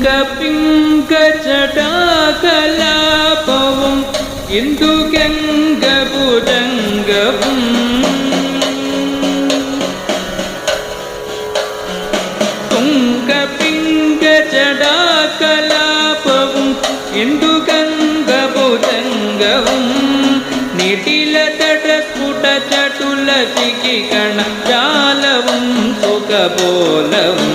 പിങ്കജടാകലാപവും ഇന്ദുഗംഗഭുജംഗവും തുംഗപിങ്കജടാകലാപവും ഇന്ദുഗംഗഭുജംഗവും നിടിലതടസ്ഫുടചടുലചികികണജാലവും സുഖപോലവും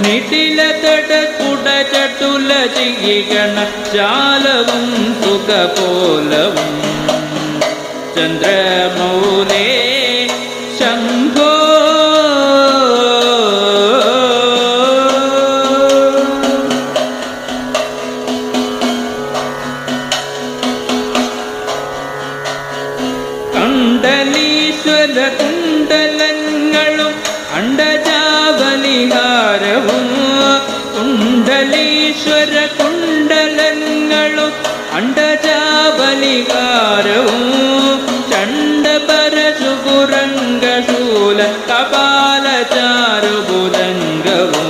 നിടിലതടസ്ഫുടചടുലചികികണജാലവും സുഖപോലവും ചന്ദ്രമൗലേ ശംഭോ കുണ്ടലീശ്വര കുണ്ടലങ്ങളും അണ്ടജാബലിഹാരവും കുണ്ടലീശ്വര കുണ്ടലങ്ങളും അണ്ടജാബലിഹാരവും ചണ്ഡപരശുപുരംഗശൂല കപാലചാരുഭുജംഗവും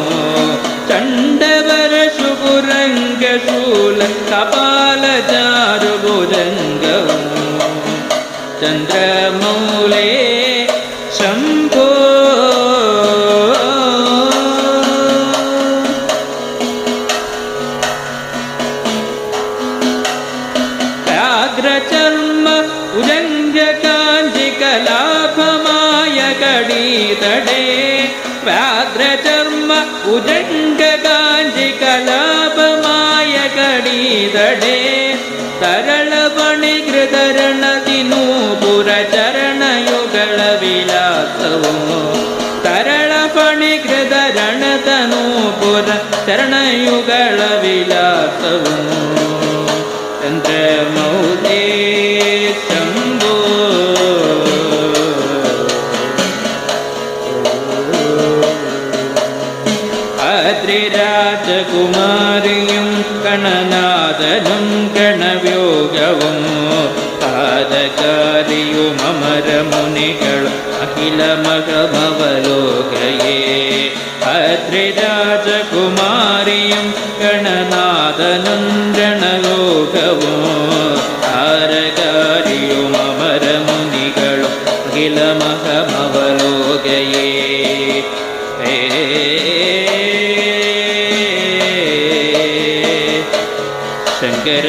ചണ്ഡപരശുപുരംഗശൂല കപാലചാരുഭുജംഗവും ചന്ദ്രമൗലേ ശംഭോ വ്യാഘ്രചർമ്മ ഉജംഗകാഞ്ചികലാഭമായ കടീതടേ വ്യാഘ്രചർമ്മ ഉജംഗകാഞ്ചികലാഭമായ കടീതടേ തരളപണികൃതരണതിനൂപുരചരണയുഗള വിലാസവും തരളപണികൃതരണതനൂപുര ചരണയുഗള വിലാസവും ചന്ദ്രമൗലേ ശംഭോ അദ്രിരാജകുമാരിയും ഗണനാഥനും ഗണവ്യോഗവും പാദകാരിയും അമരമുനികളും അഖിലമകമവലോകയേ അദ്രിരാജകുമാരിയും ഗണനാഥനും ഗണലോകവും പാദകാരിയും അമരമുനികളും അഖിലമകമവലോകയേ ശങ്കര